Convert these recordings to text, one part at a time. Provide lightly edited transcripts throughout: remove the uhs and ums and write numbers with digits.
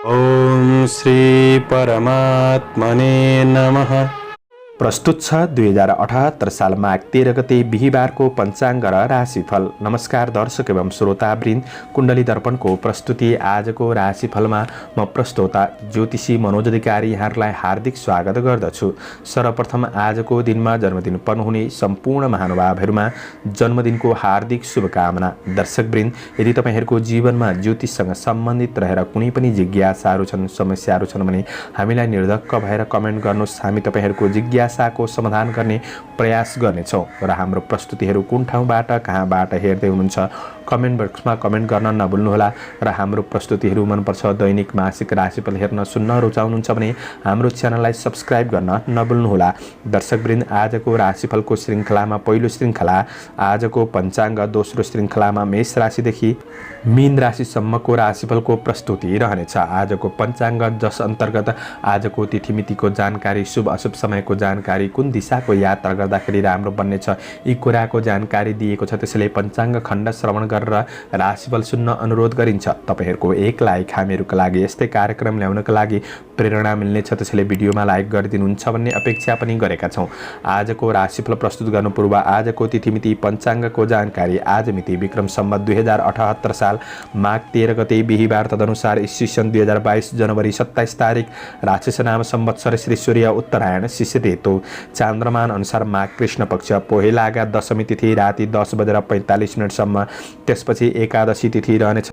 ओम श्री परमात्मने नमः। प्रस्तुत छ 2078 साल माघ 13 गते बिहीबारको पञ्चाङ्ग र राशिफल। नमस्कार दर्शक एवं श्रोतावृन्द, कुण्डली दर्पणको प्रस्तुति आजको राशिफलमा म प्रस्तोता ज्योतिषी मनोज अधिकारी यहाँहरूलाई हार्दिक स्वागत गर्दछु। सर्वप्रथम आजको दिनमा जन्मदिन पर्नुहुने सम्पूर्ण महानुभावहरूमा जन्मदिनको हार्दिक शुभकामना। दर्शकवृन्द, यदि तपाईहरूको जीवनमा ज्योतिषसँग सम्बन्धित रहेर कुनै पनि जिज्ञासाहरू छन्, समस्याहरू छन् भने हामीलाई निर्धक्क भएर कमेन्ट गर्नुहोस्। हामी तपाईहरूको जिज्ञासाको समाधान गर्ने प्रयास गर्नेछौँ र हाम्रो प्रस्तुतिहरू कुन ठाउँबाट कहाँबाट हेर्दै हुनुहुन्छ कमेन्ट बक्समा कमेन्ट गर्न नभुल्नुहोला। र हाम्रो प्रस्तुतिहरू मनपर्छ, दैनिक मासिक राशिफल हेर्न सुन्न रुचाउनुहुन्छ भने हाम्रो च्यानललाई सब्स्क्राइब गर्न नभुल्नुहोला। दर्शकवृन्द, आजको राशिफलको श्रृङ्खलामा पहिलो श्रृङ्खला आजको पञ्चाङ्ग, दोस्रो श्रृङ्खलामा मेष राशिदेखि मीन राशिसम्मको राशिफलको प्रस्तुति रहनेछ। आजको पञ्चाङ्ग जस अन्तर्गत आजको तिथिमितिको जानकारी, शुभ अशुभ समयको जानकारी, कुन दिशाको यात्रा गर्दाखेरि राम्रो बन्नेछ, यी कुराको जानकारी दिएको छ। त्यसैले पञ्चाङ्ग खण्ड श्रवण गरेर राशिफल सुन्न अनुरोध गरिन्छ। तपाईहरूको एक लाइक हामीहरूका लागि यस्तै कार्यक्रम ल्याउनका लागि प्रेरणा मिल्नेछ। त्यसैले भिडियोमा लाइक गरिदिनुहुन्छ भन्ने अपेक्षा पनि गरेका छौँ। आजको राशिफल प्रस्तुत गर्नु पूर्व आजको तिथिमिति पञ्चाङ्गको जानकारी। आज मिति विक्रम सम्वत 2078 साल माघ 13 गते बिहीबार, तदनुसार ईस्वी सन् 2022 जनवरी 27 तारिक, राक्षस नाम संवत्सर श्री सूर्य उत्तरायण शिशिर ऋतु, चान्द्रमान अनुसार माघ कृष्ण पक्ष, पोहेलागा दशमी तिथि राति 10:45 त्यसपछि एकादशी तिथि रहनेछ।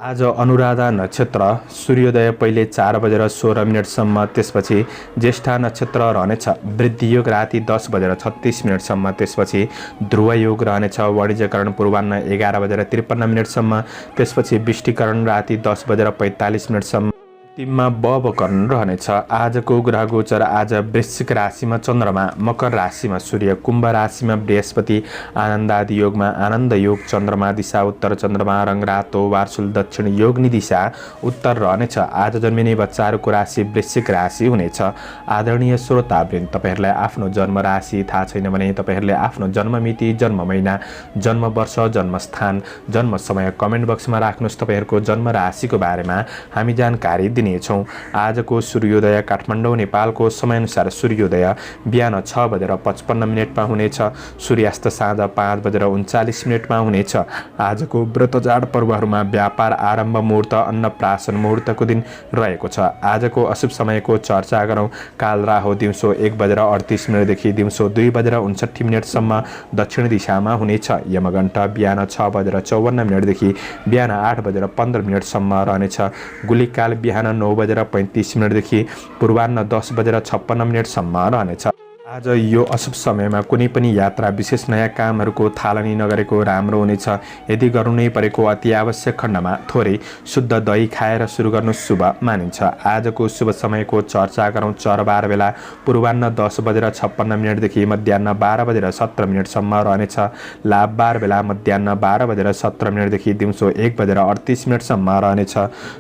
आज अनुराधा नक्षत्र, सूर्योदय पहिले 4:16 त्यसपछि ज्येष्ठा नक्षत्र रहनेछ। वृद्धि योग राति 10:36 त्यसपछि ध्रुव योग रहनेछ। वाणिज्यकरण पूर्वाह्न 11:53 त्यसपछि विष्टिकरण राति 10:45 तिममा बवकरण रहनेछ। आजको ग्रह गोचर। आज वृश्चिक राशिमा चन्द्रमा, मकर राशिमा सूर्य, कुम्भ राशिमा बृहस्पति, आनन्दादि योगमा आनन्द योग, चन्द्रमा दिशा उत्तर, चन्द्रमा रङ रातो, वार्सुल दक्षिण, योगनी दिशा उत्तर रहनेछ। आज जन्मिने बच्चाहरूको राशि वृश्चिक राशि हुनेछ। आदरणीय श्रोतावृन्द, तपाईहरूलाई आफ्नो जन्म राशि थाहा छैन भने तपाईहरूले आफ्नो जन्म मिति, जन्म महिना, जन्म वर्ष, जन्म स्थान, जन्म समय कमेन्ट बक्समा राख्नुहोस्। तपाईहरूको जन्म राशिको बारेमा हामी जानकारी दिनेछौँ। आजको सूर्योदय काठमाडौँ नेपालको समयअनुसार सूर्योदय बिहान 6:55 हुनेछ। सूर्यास्त साँझ 5:39 हुनेछ। आजको व्रत चाड पर्वहरूमा व्यापार आरम्भ मुहुर्त, अन्नप्राशन मुहुर्तको दिन रहेको छ। आजको अशुभ समयको चर्चा गरौँ। काल राहु दिउँसो 1:38 देखि दिउँसो 2:59 दक्षिण दिशामा हुनेछ। यमघण्ट बिहान 6:54 देखि बिहान 8:15 रहनेछ। गुलिकाल बिहान 9:35 देखि पूर्वाह्न 10:56 रहनेछ। आज यो अशुभ समयमा कुनै पनि यात्रा, विशेष नयाँ कामहरूको थालनी नगरेको राम्रो हुनेछ। यदि गर्नु नै परेको अति आवश्यक खण्डमा थोरै शुद्ध दही खाएर सुरु गर्नु शुभ मानिन्छ। आजको शुभ समयको चर्चा गरौँ। चरबार बेला पूर्वाह्न 10:56 देखि मध्याह्न 12:17 रहनेछ। लाभबार बेला मध्याह्न 12:17 देखि दिउँसो 1:38 रहनेछ।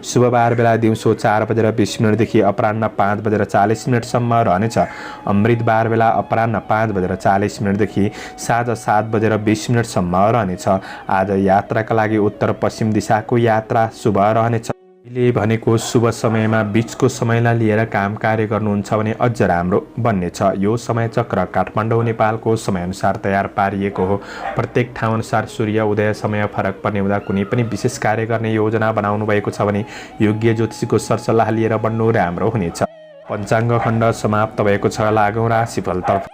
शुभबार बेला दिउँसो 4:20 देखि अपराह्न 5:40 रहनेछ। अमृतबार बेला अपराह्न 5:40 देखि साँझ 7:20 रहनेछ। आज यात्राका लागि उत्तर पश्चिम दिशाको यात्रा शुभ रहनेछ। अहिले भनेको शुभ समयमा बीचको समयलाई लिएर काम कार्य गर्नुहुन्छ भने अझ राम्रो बन्नेछ। यो समय चक्र काठमाडौँ नेपालको समयअनुसार तयार पारिएको हो। प्रत्येक ठाउँ अनुसार सूर्य उदय समय फरक पर्ने हुँदा कुनै पनि विशेष कार्य गर्ने योजना बनाउनु भएको छ भने योग्य ज्योतिषीको सरसल्लाह लिएर बन्नु राम्रो हुनेछ। पञ्चाङ्ग खण्ड समाप्त भएको छ। लागौँ राशिफलतर्फ।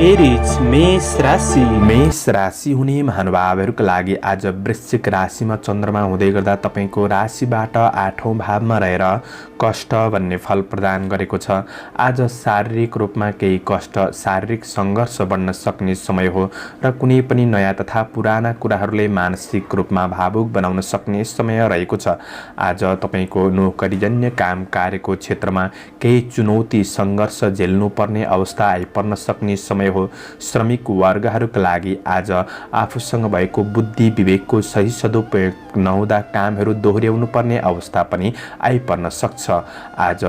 एरिज मेष राशि। मेष राशि हुने महानुभावहरूका लागि आज वृश्चिक राशिमा चन्द्रमा हुँदै गर्दा तपाईँको राशिबाट 8औं भावमा रहेर कष्ट भन्ने फल प्रदान गरेको छ। आज शारीरिक रूपमा केही कष्ट, शारीरिक सङ्घर्ष बढ्न सक्ने समय हो र कुनै पनि नयाँ तथा पुराना कुराहरूले मानसिक रूपमा भावुक बनाउन सक्ने समय रहेको छ। आज तपाईँको नोकरीजन्य काम कार्यको क्षेत्रमा केही चुनौती, सङ्घर्ष झेल्नुपर्ने अवस्था आइपर्न सक्ने समय हो। श्रमिक वर्गहरूका लागि आज आफूसँग भएको बुद्धि विवेकको सही सदुपयोग नहुँदा कामहरू दोहोर्याउनु पर्ने अवस्था पनि आइपर्न सक्छ। आज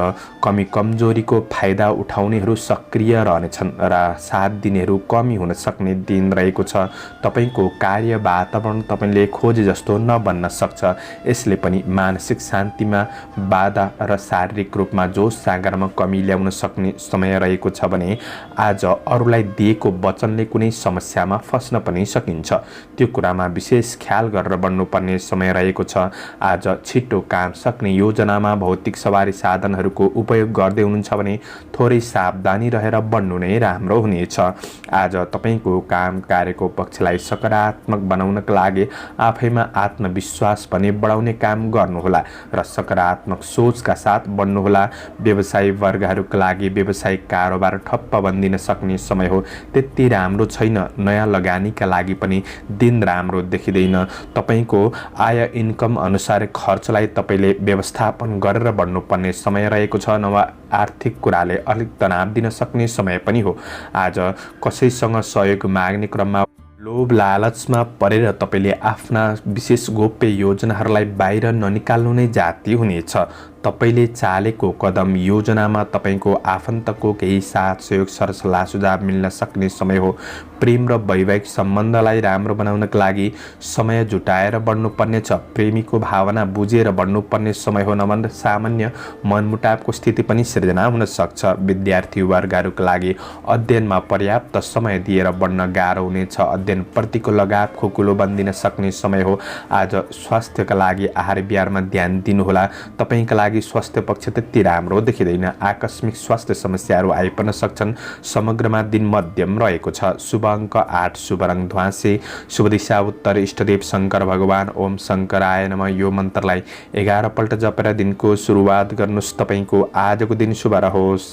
कमी कमजोरीको फाइदा उठाउनेहरू सक्रिय रहनेछन् र साथ दिनेहरू कमी हुन सक्ने दिन रहेको छ। तपाईको कार्य वातावरण तपाईले खोजे जस्तो नबन्न सक्छ। यसले पनि मानसिक शान्तिमा बाधा र शारीरिक रूपमा जोश जागरमा कमी ल्याउन सक्ने समय रहेको छ भने आज अरूलाई दिएको वचनले कुनै समस्यामा फस्न पनि सकिन्छ। त्यो कुरामा विशेष ख्याल गरेर बढ्नुपर्ने समय रहेको छ। आज छिटो काम सक्ने योजनामा भौतिक सवारी साधनहरूको उपयोग गर्दै हुनुहुन्छ भने थोरै सावधानी रहेर बढ्नु नै राम्रो हुनेछ। आज तपाईको काम कार्यको पक्षलाई सकारात्मक बनाउनका लागि आफैमा आत्मविश्वास पनि बढाउने काम गर्नुहोला र सकारात्मक सोचका साथ बढ्नुहोला। व्यवसायी वर्गहरूका लागि व्यवसायिक कारोबार ठप्प बन्दिन सक्ने समय हो। त्यति राम्रो छैन। नयाँ लगानीका लागि पनि दिन राम्रो देखिँदैन। तपाईको आय इन्कम अनुसार खर्चलाई तपाईले व्यवस्थापन गरेर बढ्नुपर्ने समय रहेको छ। नवा आर्थिक कुराले अलिक तनाव दिन सक्ने समय पनि हो। आज कसैसँग सहयोग माग्ने क्रममा लोभ लालचमा परेर तपाईले आफ्ना विशेष गोप्य योजनाहरूलाई बाहिर ननिकाल्नु नै जाति हुनेछ। तपाईले चालेको कदम योजनामा तपाईको आफन्तको केही साथ सहयोग सरसल्लाह सुझाव मिल्न सक्ने समय हो। प्रेम र वैवाहिक सम्बन्धलाई राम्रो बनाउनका लागि समय जुटाएर बढ्नुपर्ने छ। प्रेमीको भावना बुझेर बढ्नुपर्ने समय हो। नभए सामान्य मनमुटावको स्थिति पनि सिर्जना हुन सक्छ। विद्यार्थी वर्गहरूका लागि अध्ययनमा पर्याप्त समय दिएर बढ्न गाह्रो हुनेछ। अध्ययन प्रतिको लगाव खुकुलो बन्दिन सक्ने समय हो। आज स्वास्थ्यका लागि आहार विहारमा ध्यान दिनुहोला। तपाईका लागि स्वास्थ्य पक्ष त्यति राम्रो देखिँदैन। आकस्मिक स्वास्थ्य समस्याहरू आइपर्न सक्छन्। समग्रमा दिन मध्यम रहेको छ। शुभ अङ्क 8, शुभ रङ ध्वाँसे, शुभ दिशा उत्तर, इष्टदेव शङ्कर भगवान। ओम शङ्कराय नमः यो मन्त्रलाई 11 पल्ट जपेर दिनको सुरुवात गर्नुहोस्। तपाईको आजको दिन शुभ रहोस्।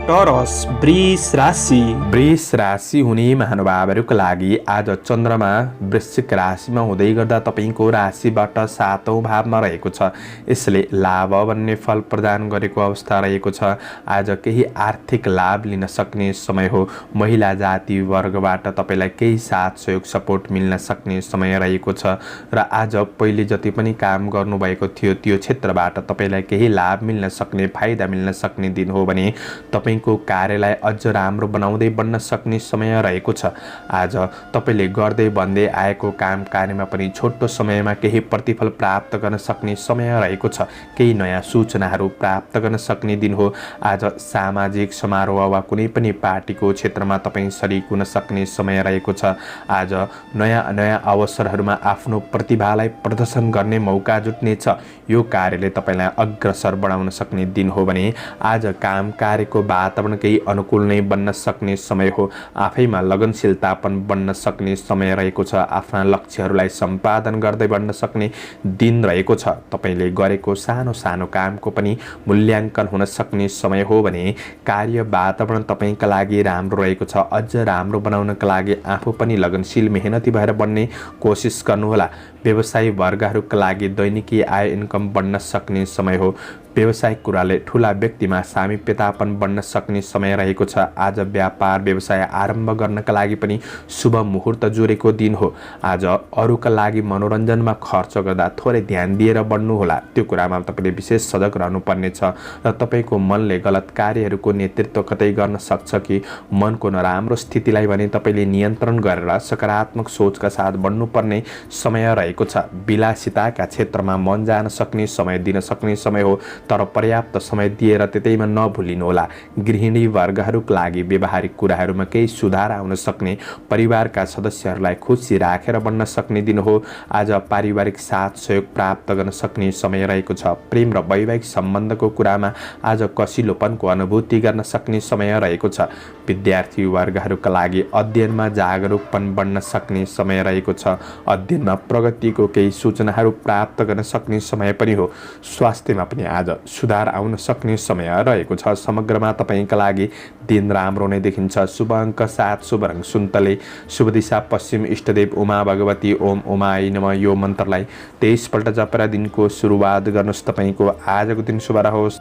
टरस वृष राशि। वृष राशि हुने महानुभावहरूका लागि आज चन्द्रमा वृश्चिक राशिमा हुँदै गर्दा तपाईको राशिबाट 7औं भावमा रहेको छ। यसले लाभ भन्ने फल प्रदान गरेको अवस्था रहेको छ। आज केही आर्थिक लाभ लिन सक्ने समय हो। महिला जाति वर्गबाट तपाईलाई केही साथ सहयोग सपोर्ट मिल्न सक्ने समय रहेको छ र आज पहिले जति पनि काम गर्नुभएको थियो त्यो क्षेत्रबाट तपाईलाई केही लाभ मिल्न सक्ने फाइदा मिल्न सक्ने दिन हो भने तपाईको कार्यलाई अझ राम्रो बनाउँदै बढ्न सक्ने समय रहेको छ। आज तपाईले गर्दै बन्दै आएको काम कार्यमा पनि छोटो समयमा केही प्रतिफल प्राप्त गर्न सक्ने समय रहेको छ। केही नयाँ सूचनाहरू प्राप्त गर्न सक्ने दिन हो। आज सामाजिक समारोह वा कुनै पनि पार्टीको क्षेत्रमा तपाईँ सरिक हुन सक्ने समय रहेको छ। आज नयाँ नयाँ अवसरहरूमा आफ्नो प्रतिभालाई प्रदर्शन गर्ने मौका जुट्नेछ। यो कार्यले तपाईलाई अग्रसर बढाउन सक्ने दिन हो भने आज काम कार्यको वातावरण केही अनुकूल नै बन्न सक्ने समय हो। आफैमा लगनशीलतापन बन्न सक्ने समय रहेको छ। आफ्ना लक्ष्यहरूलाई सम्पादन गर्दै बढ्न सक्ने दिन रहेको छ। तपाईले गरेको सानो सानो कामको पनि मूल्याङ्कन हुन सक्ने समय हो भने कार्य वातावरण तपाईका लागि राम्रो रहेको छ। अझ राम्रो बनाउनका लागि आफू पनि लगनशील मेहनती भएर बढ्ने कोसिस गर्नुहोला। व्यवसायी वर्गहरूका लागि दैनिकी आय इन्कम बढ्न सक्ने समय हो। व्यावसायिक कुराले ठुला व्यक्तिमा सामिप्यतापन बढ्न सक्ने समय रहेको छ। आज व्यापार व्यवसाय आरम्भ गर्नका लागि पनि शुभ मुहुर्त जोडेको दिन हो। आज अरूका लागि मनोरञ्जनमा खर्च गर्दा थोरै ध्यान दिएर बढ्नुहोला। त्यो कुरामा तपाईले विशेष सजग रहनुपर्नेछ र तपाईको मनले गलत कार्यहरूको नेतृत्व कतै गर्न सक्छ कि मनको नराम्रो स्थितिलाई भने तपाईले नियन्त्रण गरेर सकारात्मक सोचका साथ बढ्नुपर्ने समय रहेको छ। विलासिताका क्षेत्रमा मन जान सक्ने समय दिन सक्ने समय हो तर पर्याप्त समय दिएर त्यतैमा नभुलिनुहोला। गृहिणी वर्गहरूका लागि व्यवहारिक कुराहरूमा केही सुधार आउन सक्ने, परिवारका सदस्यहरूलाई खुसी राखेर बढ्न सक्ने दिन हो। आज पारिवारिक साथ सहयोग प्राप्त गर्न सक्ने समय रहेको छ। प्रेम र वैवाहिक सम्बन्धको कुरामा आज कसिलोपनको अनुभूति गर्न सक्ने समय रहेको छ। विद्यार्थी वर्गहरूका लागि अध्ययनमा जागरुकपन बढ्न सक्ने समय रहेको छ। अध्ययनमा प्रगतिको केही सूचनाहरू प्राप्त गर्न सक्ने समय पनि हो। स्वास्थ्यमा पनि आज सुधार आउन सक्ने समय रहेको छ। समग्रमा तपाईका लागि दिन राम्रो नै देखिन्छ। शुभ अङ्क 7, शुभ रङ सुन्तले, शुभ दिशा पश्चिम, इष्टदेव उमा भगवती। ओम उमाय नमः यो मन्त्रलाई 23 पल्ट जपेर दिनको सुरुवात गर्नुहोस्। तपाईको आजको दिन शुभ रहोस्।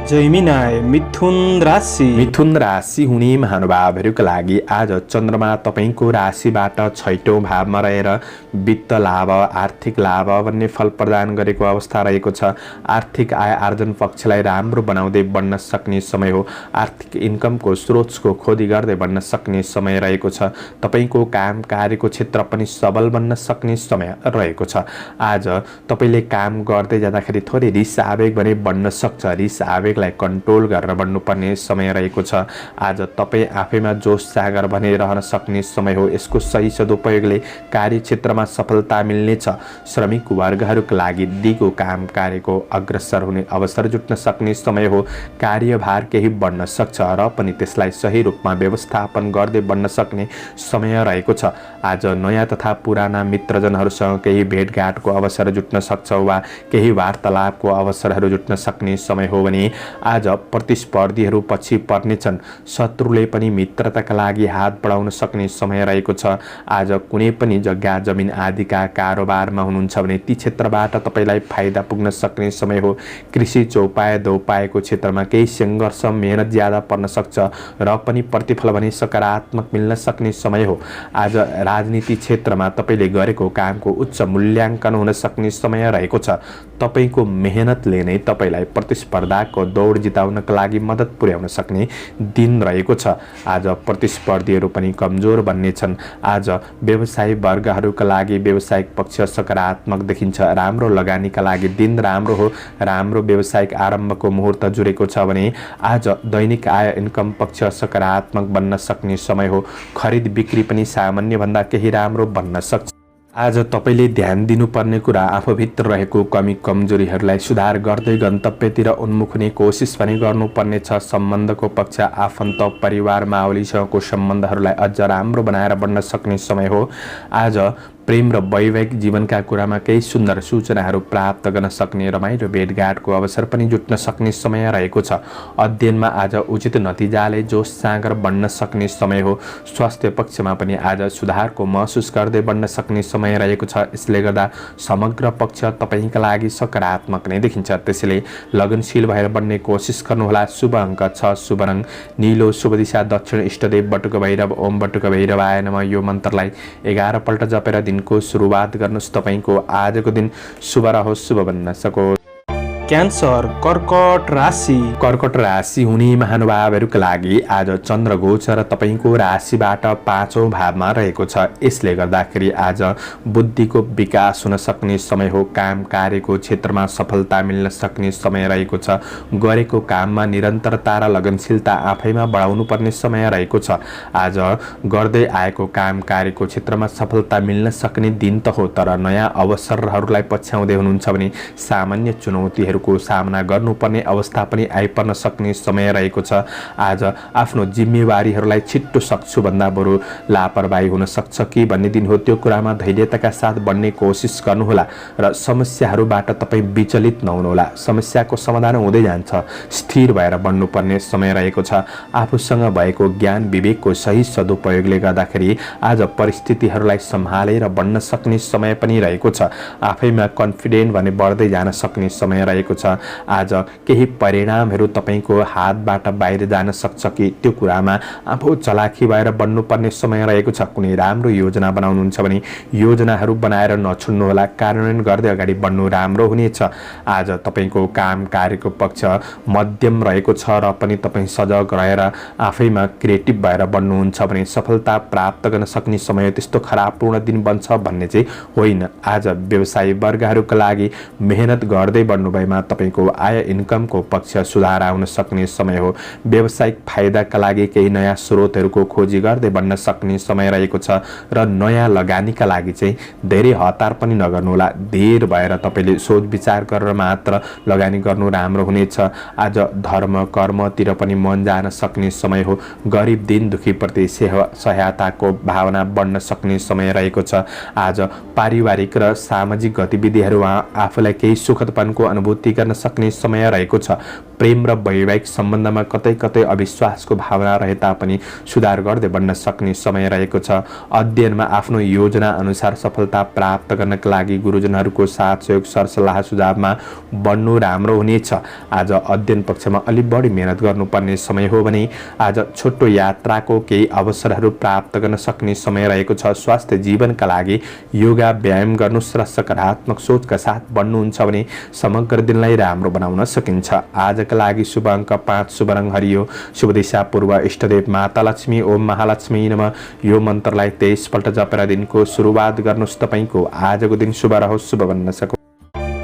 जैमिनाय मिथुन राशि। मिथुन राशि हुने महानुभावहरूका लागि आज चन्द्रमा तपाईँको राशिबाट 6औं भावमा रहेर वित्त लाभ, आर्थिक लाभ भन्ने फल प्रदान गरेको अवस्था रहेको छ। आर्थिक आय आर्जन पक्षलाई राम्रो बनाउँदै बढ्न सक्ने समय हो। आर्थिक इन्कमको स्रोतको खोजी गर्दै बढ्न सक्ने समय रहेको छ। तपाईँको काम कार्यको क्षेत्र पनि सबल बन्न सक्ने समय रहेको छ। आज तपाईँले काम गर्दै जाँदाखेरि थोरै रिस आवेग भने बढ्न सक्छ। रिस आवेगलाई कन्ट्रोल गरेर बढ्नुपर्ने समय रहेको छ। आज तपाईँ आफैमा जोस जागर भने रहन सक्ने समय हो। यसको सही सदुपयोगले कार्यक्षेत्रमा सफलता मिल्नेछ। श्रमिक वर्गहरूका लागि दिगो काम कार्यको अग्रसर हुने अवसर जुट्न सक्ने समय हो। कार्यभार केही बढ्न सक्छ र पनि त्यसलाई सही रूपमा व्यवस्थापन गर्दै बढ्न सक्ने समय रहेको छ। आज नयाँ तथा पुराना मित्रजनहरूसँग केही भेटघाटको अवसर जुट्न सक्छ वा केही वार्तालापको अवसरहरू जुट्न सक्ने समय हो भने आज प्रतिस्पर्धीहरू पछि पर्नेछन्। शत्रुले पनि मित्रताका लागि हात बढाउन सक्ने समय रहेको छ। आज कुनै पनि जग्गा जमिन आदिका कारोबारमा हुनुहुन्छ भने ती क्षेत्रबाट तपाईँलाई फाइदा पुग्न सक्ने समय हो। कृषि चौपाए दौपाएको क्षेत्रमा केही सङ्घर्ष मेहनत ज्यादा पर्न सक्छ र पनि प्रतिफल भने सकारात्मक मिल्न सक्ने समय हो। आज राजनीति क्षेत्रमा तपाईँले गरेको कामको उच्च मूल्याङ्कन हुन सक्ने समय रहेको छ। तपाईँको मेहनतले नै तपाईँलाई प्रतिस्पर्धाको दौड जिताउनका लागि मद्दत पुर्याउन सक्ने दिन रहेको छ। आज प्रतिस्पर्धीहरू पनि कमजोर बन्नेछन्। आज व्यवसायी वर्गहरूका लागि व्यावसायिक पक्ष सकारात्मक देखिन्छ। राम्रो लगानीका लागि दिन राम्रो हो। राम्रो व्यावसायिक आरम्भको मुहुर्त जुरेको छ भने आज दैनिक आय इन्कम पक्ष सकारात्मक बन्न सक्ने समय हो। खरिद बिक्री पनि सामान्यभन्दा केही राम्रो बन्न सक्छ। आज तपाईँले ध्यान दिनुपर्ने कुरा आफूभित्र रहेको कमी कमजोरीहरूलाई सुधार गर्दै गन्तव्यतिर उन्मुख हुने कोसिस पनि गर्नुपर्नेछ। सम्बन्धको पक्ष आफन्त परिवार मावलीसँगको सम्बन्धहरूलाई अझ राम्रो बनाएर बढ्न सक्ने समय हो। आज प्रेम र वैवाहिक जीवनका कुरामा केही सुन्दर सूचनाहरू प्राप्त गर्न सक्ने रमाइलो भेटघाटको अवसर पनि जुट्न सक्ने समय रहेको छ। अध्ययनमा आज उचित नतिजाले जोस जाँगर बढ्न सक्ने समय हो। स्वास्थ्य पक्षमा पनि आज सुधारको महसुस गर्दै बढ्न सक्ने समय रहेको छ। यसले गर्दा समग्र पक्ष तपाईँका लागि सकारात्मक नै देखिन्छ। त्यसैले लगनशील भएर बढ्ने कोसिस गर्नुहोला। शुभ अङ्क 6, शुभ रङ नीलो, शुभ दिशा दक्षिण, इष्टदेव बटुक भैरव, ओम बटुक भैरवाय नमः। यो मन्त्रलाई 11 पल्ट जपेर दिनको सुरुवात गर्नुहोस्। तपाईँको आजको दिन शुभ रहोस्, शुभ बन्न सकोस्। क्यान्सर कर्कट राशि। कर्कट राशि हुने महानुभावहरूका लागि आज चन्द्र गोचर तपाईँको राशिबाट 5औं भावमा रहेको छ। यसले गर्दाखेरि आज बुद्धिको विकास हुन सक्ने समय हो। काम कार्यको क्षेत्रमा सफलता मिल्न सक्ने समय रहेको छ। गरेको काममा निरन्तरता र लगनशीलता आफैमा बढाउनु पर्ने समय रहेको छ। आज गर्दै आएको काम कार्यको क्षेत्रमा सफलता मिल्न सक्ने दिन त हो, तर नयाँ अवसरहरूलाई पछ्याउँदै हुनुहुन्छ भने सामान्य चुनौतीहरू को सामना गर्नुपर्ने अवस्था पनि आइपर्न सक्ने समय रहेको छ। आज आफ्नो जिम्मेवारीहरूलाई छिट्टो सक्छु भन्दा बरु लापरवाही हुन सक्छ कि भन्ने दिन हो। त्यो कुरामा धैर्यताका साथ बढ्ने कोसिस गर्नुहोला र समस्याहरूबाट तपाईँ विचलित नहुनुहोला। समस्याको समाधान हुँदै जान्छ। स्थिर भएर बढ्नुपर्ने समय रहेको छ। आफूसँग भएको ज्ञान विवेकको सही सदुपयोगले गर्दाखेरि आज परिस्थितिहरूलाई सम्हालेर बढ्न सक्ने समय पनि रहेको छ। आफैमा कन्फिडेन्ट भने बढ्दै जान सक्ने समय रहेको छ। आज केही परिणामहरू तपाईँको हातबाट बाहिर जान सक्छ कि त्यो कुरामा आफू चलाखी भएर बढ्नुपर्ने समय रहेको छ। कुनै राम्रो योजना बनाउनुहुन्छ भने योजनाहरू बनाएर नछुड्नुहोला। कार्यान्वयन गर्दै अगाडि बढ्नु राम्रो हुनेछ। आज तपाईँको काम कार्यको पक्ष मध्यम रहेको छ र पनि तपाईँ सजग रहेर आफैमा क्रिएटिभ भएर बढ्नुहुन्छ भने सफलता प्राप्त गर्न सक्ने समय त्यस्तो खराब पूर्ण दिन बन्छ भन्ने चाहिँ होइन। आज व्यवसायी वर्गहरूका लागि मेहनत गर्दै बढ्नु भएमा तपाईको आय इन्कमको पक्ष सुधार आउन सक्ने समय हो। व्यावसायिक फाइदाका लागि केही नयाँ स्रोतहरूको खोजी गर्दै बढ्न सक्ने समय रहेको छ र नयाँ लगानीका लागि चाहिँ धेरै हतार पनि नगर्नुहोला। धेर भएर तपाईले सोच विचार गरेर मात्र लगानी गर्नु राम्रो हुनेछ। आज धर्म कर्मतिर पनि मन जान सक्ने समय हो। गरिब दिन दुखीप्रति सहायताको भावना बढ्न सक्ने समय रहेको छ। आज पारिवारिक र सामाजिक गतिविधिहरूमा आफूलाई केही सुखदपनको अनुभूति अनुभूति गर्न सक्ने समय रहेको छ। प्रेम र वैवाहिक सम्बन्धमा कतै कतै अविश्वासको भावना रहे तापनि सुधार गर्दै बढ्न सक्ने समय रहेको छ। अध्ययनमा आफ्नो योजना अनुसार सफलता प्राप्त गर्नका लागि गुरुजनहरूको साथ सहयोग सरसल्लाह सुझावमा बढ्नु राम्रो हुनेछ। आज अध्ययन पक्षमा अलि बढी मेहनत गर्नुपर्ने समय हो भने आज छोटो यात्राको केही अवसरहरू प्राप्त गर्न सक्ने समय रहेको छ। स्वास्थ्य जीवनका लागि योगा व्यायाम गर्नुहोस् र सकारात्मक सोचका साथ बढ्नुहुन्छ भने समग्र दिनलाई राम्रो बनाउन सकिन्छ। आजका लागि शुभ अङ्क 5, शुभ रङ हरियो, शुभ दिशा पूर्व, इष्टदेव माता लक्ष्मी, ओम महालक्ष्मी नमः यो मन्त्रलाई 23 पल्ट जपेर दिनको सुरुवात गर्नुहोस्। तपाईँको आजको दिन शुभ रहोस्, शुभ बन्न सकोस्।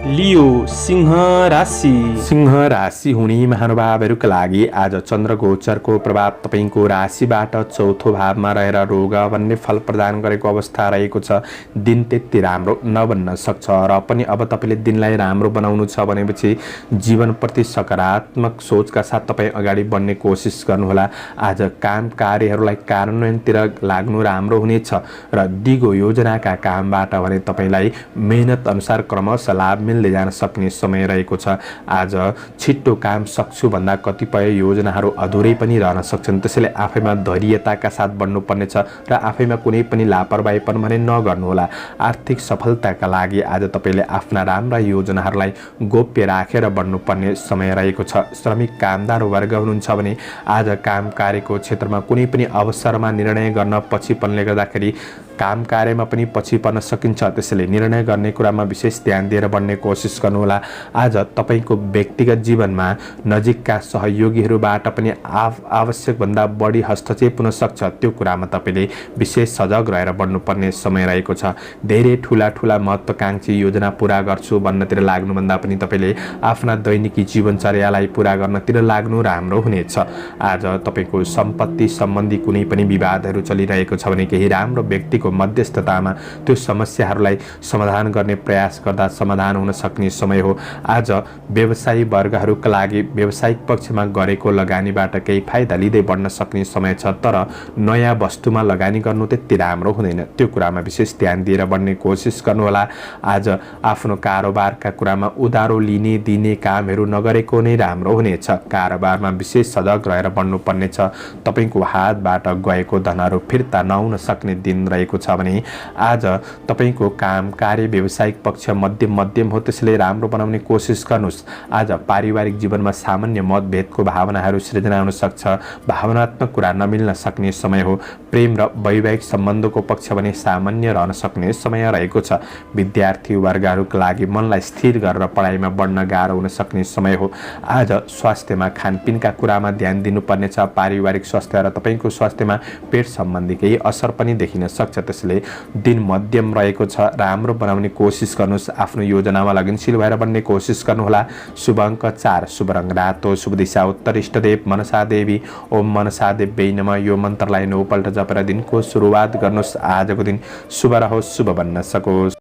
लियो सिंह राशि। सिंह राशि हुने महानुभावहरूका लागि आज चन्द्र गोचरको प्रभाव तपाईँको राशिबाट चौथो भावमा रहेर रोग भन्ने फल प्रदान गरेको अवस्था रहेको छ। दिन त्यति राम्रो नबन्न सक्छ र पनि अब तपाईँले दिनलाई राम्रो बनाउनु छ भनेपछि जीवनप्रति सकारात्मक सोचका साथ तपाईँ अगाडि बढ्ने कोसिस गर्नुहोला। आज काम कार्यहरूलाई कार्यान्वयनतिर लाग्नु राम्रो हुनेछ र दिगो योजनाका कामबाट भने तपाईँलाई मेहनत अनुसार क्रमशः लाभ मिल्दै जान सक्ने समय रहेको छ। आज छिट्टो काम सक्छु भन्दा कतिपय योजनाहरू अधुरै पनि रहन सक्छन्। त्यसैले आफैमा धैर्यताका साथ बढ्नुपर्नेछ र आफैमा कुनै पनि लापरवाहीपन भने नगर्नुहोला। आर्थिक सफलताका लागि आज तपाईँले आफ्ना राम्रा योजनाहरूलाई गोप्य राखेर बढ्नुपर्ने समय रहेको छ। श्रमिक कामदार वर्ग हुनुहुन्छ भने आज काम कार्यको क्षेत्रमा कुनै पनि अवसरमा निर्णय गर्न पछिपनले गर्दाखेरि काम कार्यमा पनि पछि पर्न सकिन्छ। त्यसैले निर्णय गर्ने कुरामा विशेष ध्यान दिएर बढ्ने कोसिस गर्नुहोला। आज तपाईँको व्यक्तिगत जीवनमा नजिकका सहयोगीहरूबाट पनि आवश्यकभन्दा बढी हस्तक्षेप हुन सक्छ। त्यो कुरामा तपाईँले विशेष सजग रहेर बढ्नुपर्ने समय रहेको छ। धेरै ठुला ठुला महत्त्वकांक्षी योजना पुरा गर्छु भन्नतिर लाग्नुभन्दा पनि तपाईँले आफ्ना दैनिकी जीवनचर्यालाई पुरा गर्नतिर लाग्नु राम्रो हुनेछ। आज तपाईँको सम्पत्ति सम्बन्धी कुनै पनि विवादहरू चलिरहेको छ भने केही राम्रो व्यक्तिको मध्यस्थतामा त्यो समस्याहरूलाई समाधान गर्ने प्रयास गर्दा समाधान हुन सक्ने समय हो। आज व्यवसायी वर्गहरूका लागि व्यावसायिक पक्षमा गरेको लगानीबाट केही फाइदा लिँदै बढ्न सक्ने समय छ। तर नयाँ वस्तुमा लगानी गर्नु त्यति राम्रो हुँदैन। त्यो कुरामा विशेष ध्यान दिएर बढ्ने कोसिस गर्नुहोला। आज आफ्नो कारोबारका कुरामा उधारो लिने दिने कामहरू नगरेको नै राम्रो हुनेछ। कारोबारमा विशेष सजग रहेर बढ्नुपर्नेछ। तपाईँको हातबाट गएको धनहरू फिर्ता नहुन सक्ने दिन रहेको छ भने आज तपाईँको काम कार्य व्यावसायिक पक्ष मध्यम हो। त्यसैले राम्रो बनाउने कोसिस गर्नुहोस्। आज पारिवारिक जीवनमा सामान्य मतभेदको भावनाहरू सृजना हुन सक्छ। भावनात्मक कुरा नमिल्न सक्ने समय हो। प्रेम र वैवाहिक सम्बन्धको पक्ष भने सामान्य रहन सक्ने समय रहेको छ। विद्यार्थी वर्गहरूका लागि मनलाई स्थिर गरेर पढाइमा बढ्न गाह्रो हुन सक्ने समय हो। आज स्वास्थ्यमा खानपिनका कुरामा ध्यान दिनुपर्नेछ। पारिवारिक स्वास्थ्य र तपाईँको स्वास्थ्यमा पेट सम्बन्धी केही असर पनि देखिन सक्छ। त्यसैले दिन मध्यम रहेको छ। राम्रो बनाउने कोसिस गर्नुहोस्। आफ्नो योजनामा लगनशील भएर बन्ने कोसिस गर्नुहोला। शुभ अङ्क 4, शुभ रङ रातो, शुभ दिशा उत्तर, इष्टदेव मनसा देवी, ओम मनसा देव्यै नमः यो मन्त्रलाई 9 पल्ट जपेर दिनको सुरुवात गर्नुहोस्। आजको दिन शुभ रहोस्, शुभ बन्न सकोस्।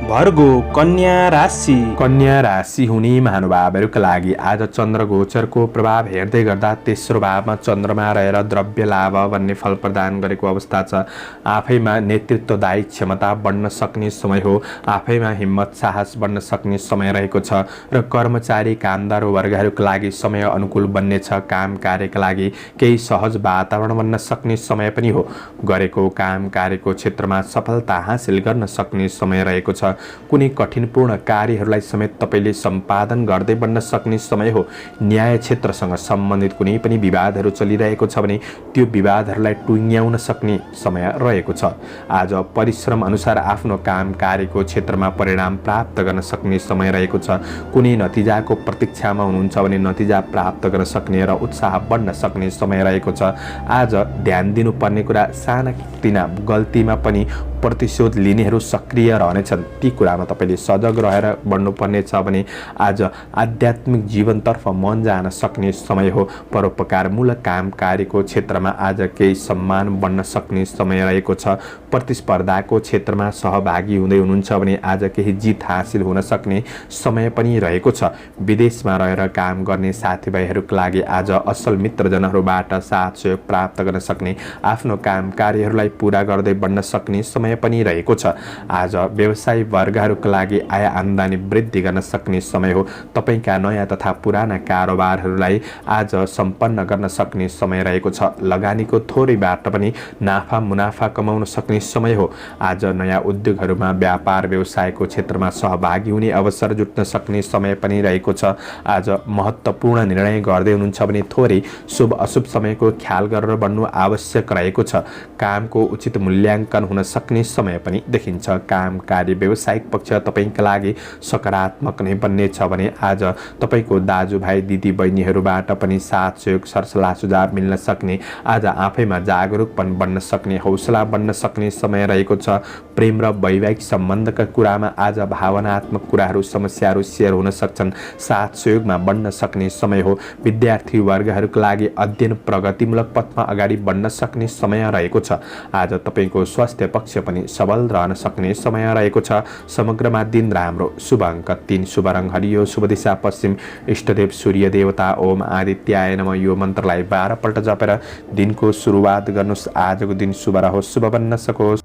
भर्गो कन्या राशि। कन्या राशि हुने महानुभावहरूका लागि आज चन्द्र गोचरको प्रभाव हेर्दै गर्दा तेस्रो भावमा चन्द्रमा रहेर द्रव्य लाभ भन्ने फल प्रदान गरेको अवस्था छ। आफैमा नेतृत्वदायी क्षमता बढ्न सक्ने समय हो। आफैमा हिम्मत साहस बढ्न सक्ने समय रहेको छ र कर्मचारी कामदार वर्गहरूका लागि समय अनुकूल बन्नेछ। काम कार्यका लागि केही सहज वातावरण बन्न सक्ने समय पनि हो। गरेको काम कार्यको क्षेत्रमा सफलता हासिल गर्न सक्ने समय रहेको छ। कुनै कठिनपूर्ण कार्यहरूलाई समेत तपाईँले सम्पादन गर्दै बढ्न सक्ने समय हो। न्याय क्षेत्रसँग सम्बन्धित कुनै पनि विवादहरू चलिरहेको छ भने त्यो विवादहरूलाई टुङ्ग्याउन सक्ने समय रहेको छ। आज परिश्रम अनुसार आफ्नो काम कार्यको क्षेत्रमा परिणाम प्राप्त गर्न सक्ने समय रहेको छ। कुनै नतिजाको प्रतीक्षामा हुनुहुन्छ भने नतिजा प्राप्त गर्न सक्ने र उत्साह बढ्न सक्ने समय रहेको छ। आज ध्यान दिनुपर्ने कुरा साना तिना गल्तीमा पनि प्रतिशोध लिनेहरू सक्रिय रहनेछन्। ती कुरामा तपाईँले सजग रहेर बढ्नुपर्ने छ भने आज आध्यात्मिक जीवनतर्फ मन जान सक्ने समय हो। परोपकारमूलक काम कार्यको क्षेत्रमा आज केही सम्मान बढ्न सक्ने समय रहेको छ। प्रतिस्पर्धाको क्षेत्रमा सहभागी हुँदै हुनुहुन्छ भने आज केही जित हासिल हुन सक्ने समय पनि रहेको छ। विदेशमा रहेर काम गर्ने साथीभाइहरूका लागि आज असल मित्रजनहरूबाट साथ सहयोग प्राप्त गर्न सक्ने, आफ्नो काम कार्यहरूलाई पुरा गर्दै बढ्न सक्ने समय पनि रहेको छ। आज व्यवसायी वर्गहरूका लागि आय आम्दानी वृद्धि गर्न सक्ने समय हो। तपाईंका नयाँ तथा पुराना कारोबारहरूलाई आज सम्पन्न गर्न सक्ने समय रहेको छ। लगानीको थोरैबाट पनि नाफा मुनाफा कमाउन सक्ने समय हो। आज नयाँ उद्योगहरूमा व्यापार व्यवसायको क्षेत्रमा सहभागी हुने अवसर जुट्न सक्ने समय पनि रहेको छ। आज महत्त्वपूर्ण निर्णय गर्दै हुनुहुन्छ भने थोरै शुभ अशुभ समयको ख्याल गरेर बढ्नु आवश्यक रहेको छ। कामको उचित मूल्याङ्कन हुन सक्ने समय पनि देखिन्छ। काम कार्य व्यावसायिक पक्ष तपाईंका लागि सकारात्मक नै बन्नेछ भने आज तपाईंको दाजुभाइ दिदी बहिनीहरूबाट पनि साथ सहयोग सरसल्लाह सुझाव मिल्न सक्ने, आज आफैमा जागरुकपन बन्न सक्ने, हौसला बन्न सक्ने समय रहेको छ। प्रेम र वैवाहिक सम्बन्धका कुरामा आज भावनात्मक कुराहरू समस्याहरू सेयर हुन सक्छन्। साथ सहयोगमा बढ्न सक्ने समय हो। विद्यार्थी वर्गहरूका लागि अध्ययन प्रगतिमूलक पथमा अगाडि बढ्न सक्ने समय रहेको छ। आज तपाईंको स्वास्थ्य पक्ष पनि सबल रहन सक्ने समय रहेको छ। समग्रमा दिन राम्रो। शुभ अङ्क 3, शुभ रङ हरियो, शुभ दिशा पश्चिम, इष्टदेव सूर्य देवता ओम आदित्याय नमः यो मन्त्रलाई 12 पल्ट जपेर दिनको सुरुवात गर्नुहोस्। आजको दिन शुभ रहोस्, शुभ बन्न सकोस्।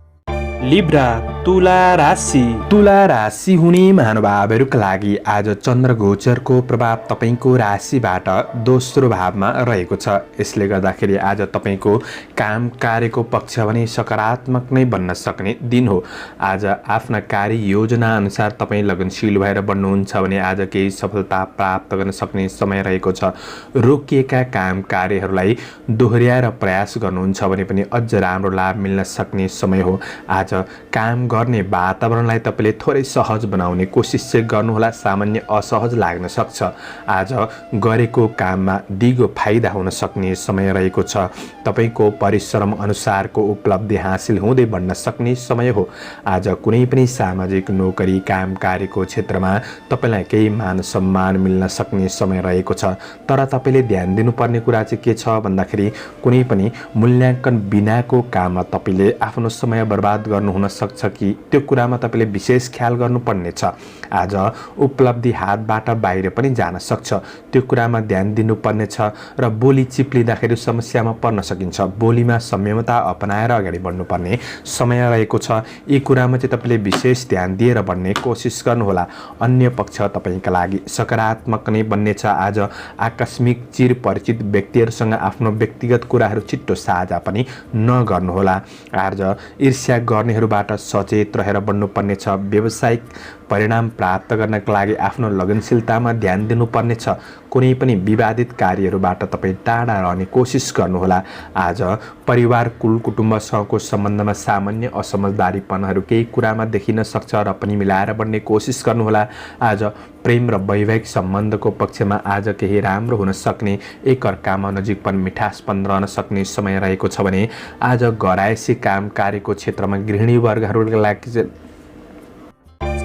लिब्रा तुला राशि। तुला राशि हुने महानुभावहरूका लागि आज चन्द्र गोचरको प्रभाव तपाईंको राशिबाट दोस्रो भावमा रहेको छ। यसले गर्दाखेरि आज तपाईंको काम कार्यको पक्ष भने सकारात्मक नै बन्न सक्ने दिन हो। आज आफ्ना कार्य योजना अनुसार तपाईं लगनशील भएर बढ्नुहुन्छ भने आज केही सफलता प्राप्त गर्न सक्ने समय रहेको छ। रोकिएका काम कार्यहरूलाई दोहोर्याएर प्रयास गर्नुहुन्छ भने पनि अझ राम्रो लाभ मिल्न सक्ने समय हो। आज काम गर्ने वातावरणलाई तपाईले थोरै सहज बनाउने कोसिस चाहिँ गर्नुहोला। सामान्य असहज लाग्न सक्छ। आज गरेको काममा दिगो फाइदा हुन सक्ने समय रहेको छ। तपाईको परिश्रम अनुसारको उपलब्धि हासिल हुँदै बढ्न सक्ने समय हो। आज कुनै पनि सामाजिक नोकरी काम कार्यको क्षेत्रमा तपाईलाई केही मान सम्मान मिल्न सक्ने समय रहेको छ। तर तपाईले ध्यान दिनुपर्ने कुरा चाहिँ के छ भन्दाखेरि कुनै पनि मूल्याङ्कन बिनाको काममा तपाईले आफ्नो समय बर्बाद गर्नु हुन सक्छ कि त्यो कुरामा तपाईले विशेष ख्याल गर्नुपर्ने छ। आज उपलब्धि हातबाट बाहिर पनि जान सक्छ। त्यो कुरामा ध्यान दिनुपर्ने छ र बोली चिप्लिँदाखेरि समस्यामा पर्न सकिन्छ। बोलीमा संयमता अपनाएर अगाडि बढ्नुपर्ने समय रहेको छ। यी कुरामा चाहिँ तपाईले विशेष ध्यान दिएर बढ्ने कोसिस गर्नुहोला। अन्य पक्ष तपाईंका लागि सकारात्मक नै बन्नेछ। आज आकस्मिक चिर परिचित व्यक्तिहरूसँग आफ्नो व्यक्तिगत कुराहरू छिट्टो साझा पनि नगर्नुहोला। आज ईर्ष्या गर्नेहरूबाट सचेत रहेर बढ्नुपर्नेछ। व्यावसायिक परिणाम प्राप्त गर्नका लागि आफ्नो लगनशीलतामा ध्यान दिनुपर्नेछ। कुनै पनि विवादित कार्यहरूबाट तपाईँ टाढा रहने कोसिस गर्नुहोला। आज परिवार कुल कुटुम्बसँगको सम्बन्धमा सामान्य असमझदारीपनहरू केही कुरामा देखिन सक्छ र पनि मिलाएर बढ्ने कोसिस गर्नुहोला। आज प्रेम र वैवाहिक सम्बन्धको पक्षमा आज केही राम्रो हुन सक्ने, एकअर्कामा नजिकपन मिठासपन रहन सक्ने समय रहेको छ भने आज घरायसी काम कार्यको क्षेत्रमा गृहिणी वर्गहरूका लागि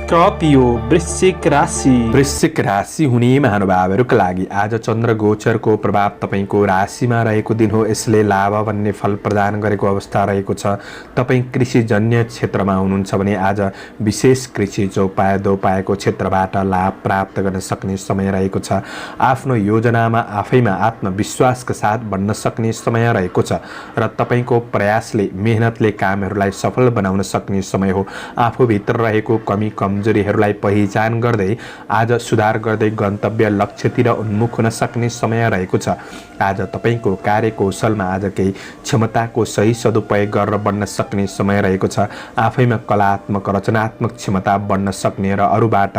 स्कर्पियो वृश्चिक राशि। वृश्चिक राशि हुने महानुभावहरूका लागि आज चन्द्र गोचरको प्रभाव तपाईंको राशिमा रहेको दिन हो। यसले लाभ भन्ने फल प्रदान गरेको अवस्था रहेको छ। तपाईं कृषिजन्य क्षेत्रमा हुनुहुन्छ भने आज विशेष कृषि चौपाया दोपायाको क्षेत्रबाट लाभ प्राप्त गर्न सक्ने समय रहेको छ। आफ्नो योजनामा आफैमा आत्मविश्वासका साथ बढ्न सक्ने समय रहेको छ र तपाईंको प्रयासले मेहनतले कामहरूलाई सफल बनाउन सक्ने समय हो। आफूभित्र रहेको कमी कमजोरीहरूलाई पहिचान गर्दै आज सुधार गर्दै गन्तव्य लक्ष्यतिर उन्मुख हुन सक्ने समय रहेको छ। आज तपाईंको कार्यकौशलमा आज केही क्षमताको सही सदुपयोग गरेर बढ्न सक्ने समय रहेको छ। आफैमा कलात्मक रचनात्मक क्षमता बढ्न सक्ने र अरूबाट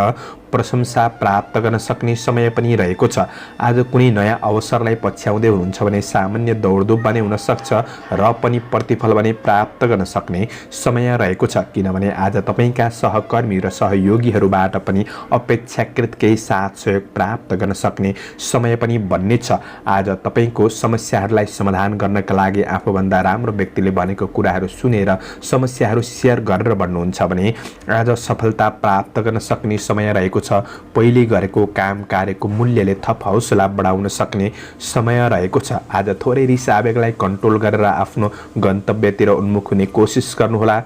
प्रशंसा प्राप्त गर्न सक्ने समय पनि रहेको छ। आज कुनै नयाँ अवसरलाई पछ्याउँदै हुनुहुन्छ भने सामान्य दौडधुप भने हुन सक्छ र पनि प्रतिफल भने प्राप्त गर्न सक्ने समय रहेको छ। किनभने आज तपाईंका सहकर्मी र सहयोगीहरूबाट पनि अपेक्षाकृत केही साथ सहयोग प्राप्त गर्न सक्ने समय पनि बन्नेछ। आज तपाईंको समस्याहरूलाई समाधान गर्नका लागि आफूभन्दा राम्रो व्यक्तिले भनेको कुराहरू सुनेर समस्याहरू सेयर गरेर बढ्नुहुन्छ भने आज सफलता प्राप्त गर्न सक्ने समय रहेको छ। पहिले गरेको काम कार्यको मूल्यले थप हौसला बढाउन सक्ने समय रहेको छ। आज थोरै रिस आवेगलाई कन्ट्रोल गरेर आफ्नो गन्तव्यतिर उन्मुख हुने कोसिस गर्नुहोला।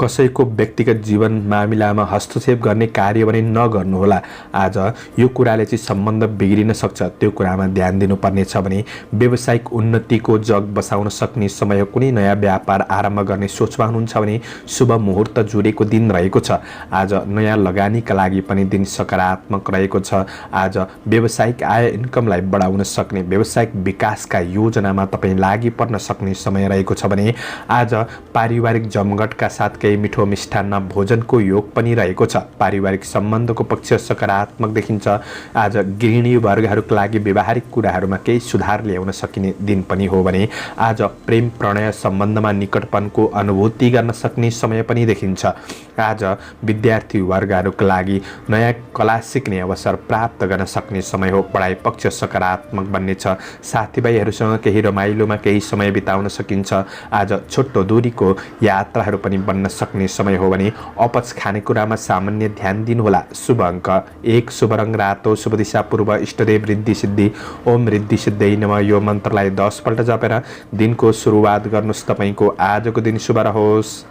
कसैको व्यक्तिगत जीवन मामिलामा हस्तक्षेप गर्ने कार्य पनि नगर्नुहोला। आज यो कुराले चाहिँ सम्बन्ध बिग्रिन सक्छ, त्यो कुरामा ध्यान दिनुपर्नेछ। भने व्यावसायिक उन्नतिको जग बसाउन सक्ने समय हो। कुनै नयाँ व्यापार आरम्भ गर्ने सोचमा हुनुहुन्छ भने शुभ मुहुर्त जुरेको दिन रहेको छ। आज नयाँ लगानीका लागि पनि दिन सकारात्मक रहेको छ। आज व्यावसायिक आय इन्कमलाई बढाउन सक्ने, व्यावसायिक विकासका योजनामा तपाईँ लागि पर्न सक्ने समय रहेको छ। भने आज पारिवारिक जमघटका साथ केही मिठो मिष्टान्न भोजनको योग पनि रहेको छ। पारिवारिक सम्बन्धको पक्ष सकारात्मक देखिन्छ। आज गृहिणी वर्गहरूका लागि व्यावहारिक कुराहरूमा केही सुधार ल्याउन सकिने दिन पनि हो। भने आज प्रेम प्रणय सम्बन्धमा निकटपनको अनुभूति गर्न सक्ने समय पनि देखिन्छ। आज विद्यार्थी वर्गहरूका लागि नयाँ कला सिक्ने अवसर प्राप्त गर्न सक्ने समय हो। पढाइ पक्ष सकारात्मक बन्नेछ। साथीभाइहरूसँग केही रमाइलोमा केही समय बिताउन सकिन्छ। आज छोटो दूरीको यात्राहरू पनि बन्न सक्ने समय हो। भने अपच खानेकुरामा सामान्य ध्यान दिनुहोला। शुभ अङ्क 1, शुभ रङ रातो, शुभ दिशा पूर्व, इष्टदेव रिद्धि सिद्धि। ओम रिद्धि सिद्धि नमः यो मन्त्रलाई 10 पल्ट जपेर दिनको सुरुवात गर्नुहोस्। तपाईँको आजको दिन शुभ रहोस्।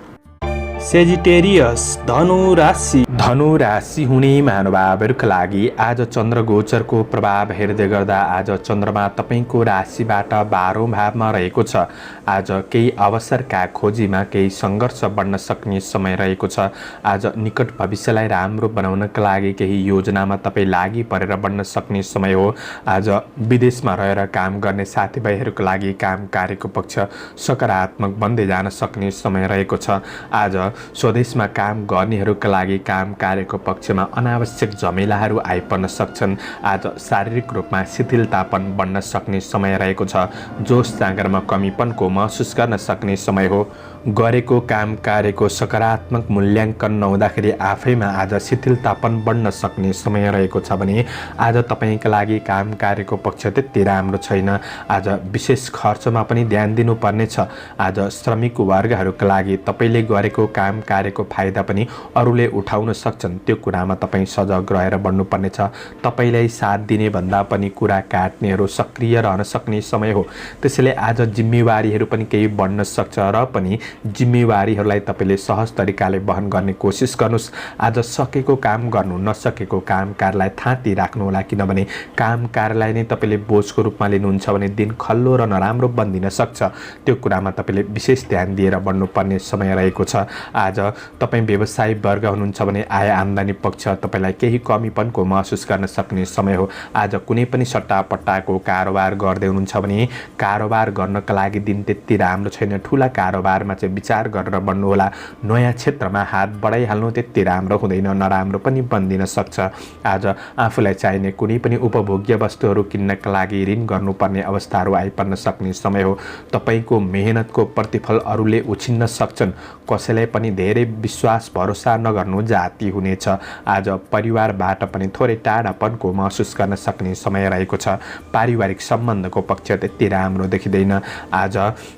सेजिटेरियस धनु राशि। धनु राशि हुने महानुभावहरूका लागि आज चन्द्र गोचरको प्रभाव हेर्दै गर्दा आज चन्द्रमा तपाईँको राशिबाट 12औं भावमा रहेको छ। आज केही अवसरका खोजीमा केही सङ्घर्ष बढ्न सक्ने समय रहेको छ। आज निकट भविष्यलाई राम्रो बनाउनका लागि केही योजनामा तपाईँ लागि परेर बढ्न सक्ने समय हो। आज विदेशमा रहेर काम गर्ने साथीभाइहरूका लागि काम कार्यको पक्ष सकारात्मक बन्दै जान सक्ने समय रहेको छ। आज स्वदेशमा काम गर्नेहरूका लागि काम कार्यको पक्षमा अनावश्यक झमेलाहरू आइपर्न सक्छन्। आज शारीरिक रूपमा शिथिलतापन बढ्न सक्ने समय रहेको छ। जोस जाँगरमा कमीपनको महसुस गर्न सक्ने समय हो। गरेको काम कार्यको सकारात्मक मूल्याङ्कन नहुँदाखेरि आफैमा आज शिथिलतापन बढ्न सक्ने समय रहेको छ। भने आज तपाईँका लागि काम कार्यको पक्ष त्यति राम्रो छैन। आज विशेष खर्चमा पनि ध्यान दिनुपर्नेछ। आज श्रमिक वर्गहरूका लागि तपाईँले गरेको काम कार्यको फाइदा पनि अरूले उठाउन सक्छन्। त्यो कुरामा तपाईँ सजग रहेर बढ्नुपर्नेछ। तपाईँलाई साथ दिने भन्दा पनि कुरा काट्नेहरू सक्रिय रहन सक्ने समय हो। त्यसैले आज जिम्मेवारीहरू पनि केही बढ्न सक्छ र पनि जिम्मेवारीहरूलाई तपाईँले सहज तरिकाले वहन गर्ने कोसिस गर्नुहोस्। आज सकेको काम गर्नु, नसकेको काम कार्यलाई थाँती राख्नुहोला। किनभने काम कार्यलाई नै तपाईँले बोझको रूपमा लिनुहुन्छ भने दिन खल्लो र नराम्रो बन्दिन सक्छ। त्यो कुरामा तपाईँले विशेष ध्यान दिएर बढ्नुपर्ने समय रहेको छ। आज तपाईँ व्यवसायी वर्ग हुनुहुन्छ भने आय आम्दानी पक्ष तपाईँलाई केही कमीपनको महसुस गर्न सक्ने समय हो। आज कुनै पनि सट्टापट्टाको कारोबार गर्दै हुनुहुन्छ भने कारोबार गर्नका लागि दिन त्यति राम्रो छैन। ठुला कारोबारमा चाहिँ विचार गरेर बढ्नुहोला। नयाँ क्षेत्रमा हात बढाइहाल्नु त्यति राम्रो हुँदैन, नराम्रो पनि बन्दिन सक्छ। आज आफूलाई चाहिने कुनै पनि उपभोग्य वस्तुहरू किन्नका लागि ऋण गर्नुपर्ने अवस्थाहरू आइपर्न सक्ने समय हो। तपाईँको मेहनतको प्रतिफल अरूले उछिन्न सक्छन्। कसैलाई पनि धेरै विश्वास भरोसा नगर्नु जाति हुनेछ। आज परिवारबाट पनि थोरै टाढापनको महसुस गर्न सक्ने समय रहेको छ। पारिवारिक सम्बन्धको पक्ष त्यति राम्रो देखिँदैन। आज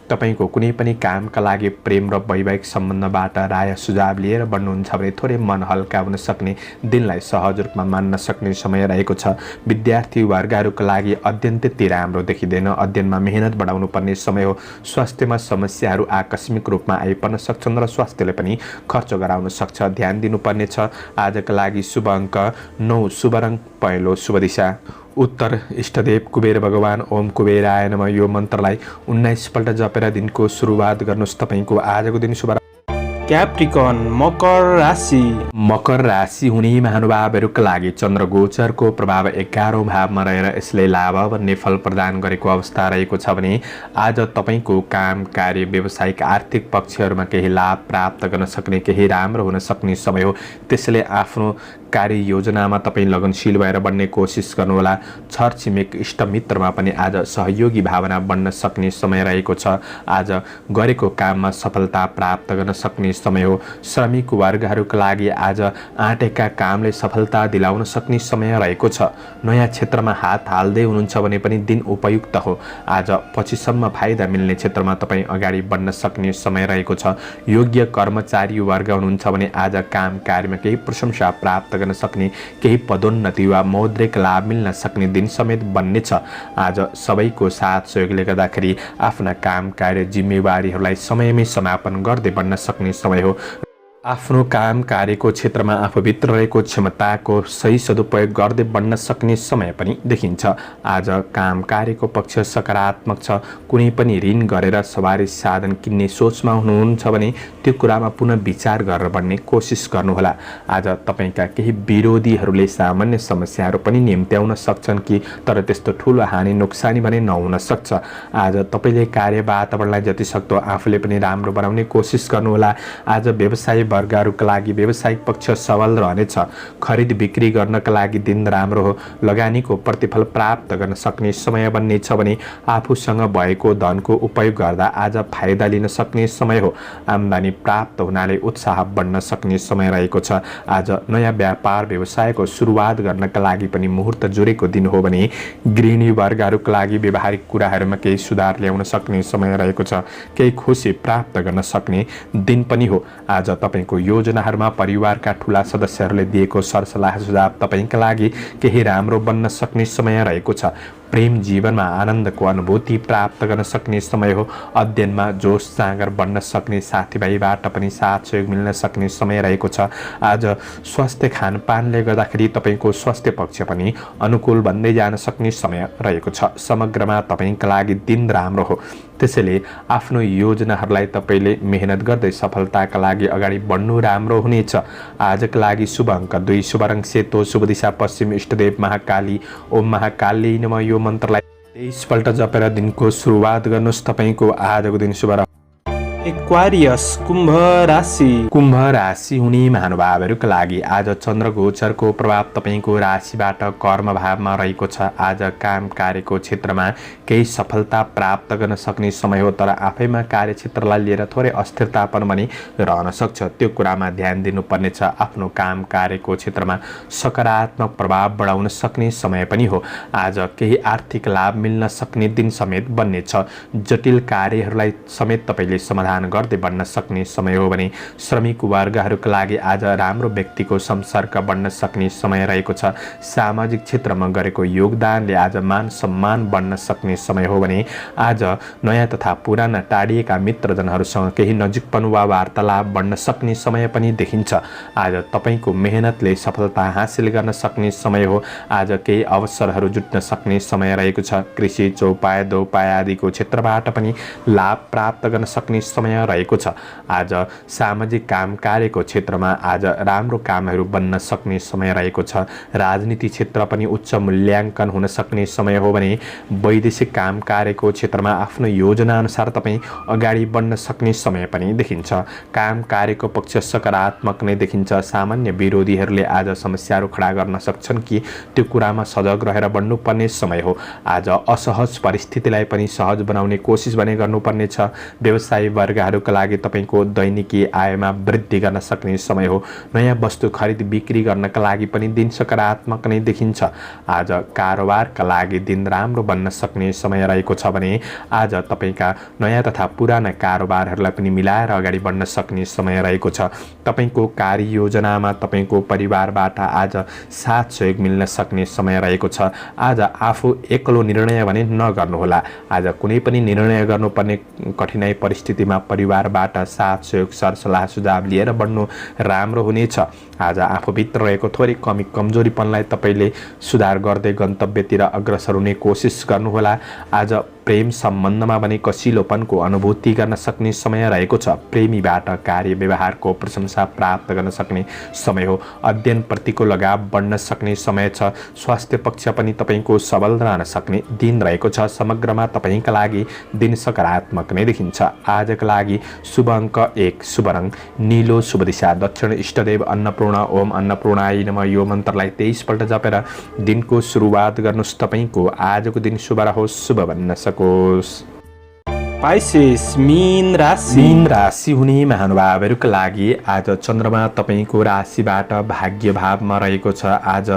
तपाईँको कुनै पनि कामका लागि प्रेम र वैवाहिक सम्बन्धबाट राय सुझाव लिएर बढ्नुहुन्छ भने थोरै मन हल्का हुन सक्ने, दिनलाई सहज रूपमा मान्न सक्ने समय रहेको छ। विद्यार्थी वर्गहरूका लागि अध्ययन त्यति राम्रो देखिँदैन। अध्ययनमा मेहनत बढाउनु पर्ने समय हो। स्वास्थ्यमा समस्याहरू आकस्मिक रूपमा आइपर्न सक्छन् र स्वास्थ्यले पनि खर्च गराउन सक्छ। ध्यान दिनुपर्नेछ। आजका लागि शुभ अङ्क 9, शुभ रङ पहेँलो, शुभ दिशा उत्तर, इष्टदेव कुबेर भगवान। ओम कुबेराय नमः यो मन्त्रलाई 19 पल्ट जपेर दिनको सुरुवात गर्नुहोस्। तपाईँको आजको दिन शुभ। क्याप्रिकन मकर राशि। मकर राशि हुने महानुभावहरूका लागि चन्द्र गोचरको प्रभाव 11औं भावमा रहेर यसले लाभ भन्ने फल प्रदान गरेको अवस्था रहेको छ। भने आज तपाईँको काम कार्य व्यावसायिक आर्थिक पक्षहरूमा केही लाभ प्राप्त गर्न सक्ने, केही राम्रो हुन सक्ने समय हो। त्यसैले आफ्नो कार्य योजनामा तपाईँ लगनशील भएर बढ्ने कोसिस गर्नुहोला। छरछिमेक इष्टमित्रमा पनि आज सहयोगी भावना बढ्न सक्ने समय रहेको छ। आज गरेको काममा सफलता प्राप्त गर्न सक्ने समय हो। श्रमिक वर्गहरूका लागि आज आँटेका कामले सफलता दिलाउन सक्ने समय रहेको छ। नयाँ क्षेत्रमा हात हाल्दै हुनुहुन्छ भने पनि दिन उपयुक्त हो। आज पछिसम्म फाइदा मिल्ने क्षेत्रमा तपाईँ अगाडि बढ्न सक्ने समय रहेको छ। योग्य कर्मचारी वर्ग हुनुहुन्छ भने आज काम कार्यमा केही प्रशंसा प्राप्त गर्न सक्ने, केही पदोन्नति वा मौद्रिक लाभ मिल्न सक्ने दिन समेत बन्नेछ। आज सबैको साथ सहयोगले गर्दाखेरि आफ्ना काम कार्य जिम्मेवारीहरूलाई समयमै समापन गर्दै बढ्न सक्ने समय हो। आफ्नो काम कार्यको क्षेत्रमा आफूभित्र रहेको क्षमताको सही सदुपयोग गर्दै बढ्न सक्ने समय पनि देखिन्छ। आज काम कार्यको पक्ष सकारात्मक छ। कुनै पनि ऋण गरेर सवारी साधन किन्ने सोचमा हुनुहुन्छ भने त्यो कुरामा पुनः विचार गरेर बढ्ने कोसिस गर्नुहोला। आज तपाईँका केही विरोधीहरूले सामान्य समस्याहरू पनि निम्त्याउन सक्छन् कि तर त्यस्तो ठुलो हानि नोक्सानी भने नहुन सक्छ। आज तपाईँले कार्य वातावरणलाई जतिसक्दो आफूले पनि राम्रो बनाउने कोसिस गर्नुहोला। आज व्यवसाय वर्गहरूका लागि व्यावसायिक पक्ष सबल रहनेछ। खरिद बिक्री गर्नका लागि दिन राम्रो हो। लगानीको प्रतिफल प्राप्त गर्न सक्ने समय बन्नेछ भने आफूसँग भएको धनको उपयोग गर्दा आज फाइदा लिन सक्ने समय हो। आम्दानी प्राप्त हुनाले उत्साह बढ्न सक्ने समय रहेको छ। आज नयाँ व्यापार व्यवसायको सुरुवात गर्नका लागि पनि मुहुर्त जुरेको दिन हो भने गृहिणी वर्गहरूका लागि व्यवहारिक कुराहरूमा केही सुधार ल्याउन सक्ने समय रहेको छ। केही खुसी प्राप्त गर्न सक्ने दिन पनि हो। आज तपाईँको योजनाहरूमा परिवारका ठूला सदस्यहरूले दिएको सरसल्लाह सुझाव तपाईँका लागि केही राम्रो बन्न सक्ने समय रहेको छ। प्रेम जीवनमा आनन्दको अनुभूति प्राप्त गर्न सक्ने समय हो। अध्ययनमा जोस जाँगर बढ्न सक्ने साथीभाइबाट पनि साथ सहयोग मिल्न सक्ने समय रहेको छ। आज स्वास्थ्य खानपानले गर्दाखेरि तपाईँको स्वास्थ्य पक्ष पनि अनुकूल बन्दै जान सक्ने समय रहेको छ। समग्रमा तपाईँका लागि दिन राम्रो हो। त्यसैले आफ्नो योजनाहरूलाई तपाईँले मेहनत गर्दै सफलताका लागि अगाडि बढ्नु राम्रो हुनेछ। आजका लागि शुभ अङ्क 2, शुभ रङ सेतो, शुभ दिशा पश्चिम, इष्टदेव महाकाली। ओम महाकाली नमः यो मन्त्रलाई 23 पल्ट जपेर दिनको सुरुवात गर्नुहोस्। तपाईँको आजको दिन शुभ एक्वारियस कुम्भ राशि। कुम्भ राशि हुने महानुभावहरूका लागि आज चन्द्र गोचरको प्रभाव तपाईँको राशिबाट कर्म भावमा रहेको छ। आज काम कार्यको क्षेत्रमा केही सफलता प्राप्त गर्न सक्ने समय हो। तर आफैमा कार्यक्षेत्रलाई लिएर थोरै अस्थिरतापन पनि रहन सक्छ। त्यो कुरामा ध्यान दिनुपर्नेछ। आफ्नो काम कार्यको क्षेत्रमा सकारात्मक प्रभाव बढाउन सक्ने समय पनि हो। आज केही आर्थिक लाभ मिल्न सक्ने दिन समेत बन्नेछ। जटिल कार्यहरूलाई समेत तपाईँले समाधान गर्दै बढ्न सक्ने समय हो भने श्रमिक वर्गहरूका लागि आज राम्रो व्यक्तिको संपर्क बढ्न सक्ने समय रहेको छ। सामाजिक क्षेत्रमा गरेको योगदानले आज मान सम्मान बढ्न सक्ने समय हो भने आज नयाँ तथा पुराना टाढिएका मित्रजनहरूसँग केही नजिकपन वा वार्तालाप बढ्न सक्ने समय पनि देखिन्छ। आज तपाईँको मेहनतले सफलता हासिल गर्न सक्ने समय हो। आज केही अवसरहरू जुट्न सक्ने समय रहेको छ। कृषि, चौपाया, दोपाया आदिको क्षेत्रबाट पनि लाभ प्राप्त गर्न सक्ने समय रहेको छ। आज सामाजिक काम कार्यको क्षेत्रमा आज राम्रो कामहरू बन्न सक्ने समय रहेको छ। राजनीति क्षेत्र पनि उच्च मूल्याङ्कन हुन सक्ने समय हो भने वैदेशिक काम कार्यको क्षेत्रमा आफ्नो योजना अनुसार तपाईँ अगाडि बढ्न सक्ने समय पनि देखिन्छ। काम कार्यको पक्ष सकारात्मक नै देखिन्छ। सामान्य विरोधीहरूले आज समस्याहरू खडा गर्न सक्छन् कि त्यो कुरामा सजग रहेर बढ्नुपर्ने समय हो। आज असहज परिस्थितिलाई पनि सहज बनाउने कोसिस भने गर्नुपर्नेछ। व्यवसाय वर्गहरूका लागि तपाईँको दैनिकी आयमा वृद्धि गर्न सक्ने समय हो। नयाँ वस्तु खरिद बिक्री गर्नका लागि पनि दिन सकारात्मक नै देखिन्छ। आज कारोबारका लागि दिन राम्रो बन्न सक्ने समय रहेको छ भने आज तपाईँका नयाँ तथा पुराना कारोबारहरूलाई पनि मिलाएर अगाडि बढ्न सक्ने समय रहेको छ। तपाईँको कार्ययोजनामा तपाईँको परिवारबाट आज साथ सहयोग मिल्न सक्ने समय रहेको छ। आज आफू एक्लो निर्णय भने नगर्नुहोला। आज कुनै पनि निर्णय गर्नुपर्ने कठिनाइ परिस्थितिमा परिवारबाट साथ सहयोग सरसल्लाह सुझाव लिएर बढ्नु राम्रो हुनेछ। आज आफूभित्र रहेको थोरै कमी कमजोरीपनलाई तपाईँले सुधार गर्दै गन्तव्यतिर अग्रसर हुने कोसिस गर्नुहोला। आज प्रेम सम्बन्धमा भने कसिलोपनको अनुभूति गर्न सक्ने समय रहेको छ। प्रेमीबाट कार्य व्यवहारको प्रशंसा प्राप्त गर्न सक्ने समय हो। अध्ययनप्रतिको लगाव बढ्न सक्ने समय छ। स्वास्थ्य पक्ष पनि तपाईँको सबल रहन सक्ने दिन रहेको छ। समग्रमा तपाईँका लागि दिन सकारात्मक नै देखिन्छ। आजका लागि शुभ अङ्क 1, शुभ रङ नीलो, शुभ दिशा दक्षिण, इष्टदेव अन्नपूर्ण। ओम अन्नपूर्णाय नमः यो मन्त्रलाई 23 पल्ट जपेर दिनको सुरुवात गर्नुहोस्। तपाईँको आजको दिन शुभ रहोस्, शुभ बन्न सकोस्। पाइसेस मीन राशि। मीन राशि हुने महानुभावहरूका लागि आज चन्द्रमा तपाईँको राशिबाट भाग्य भावमा रहेको छ। आज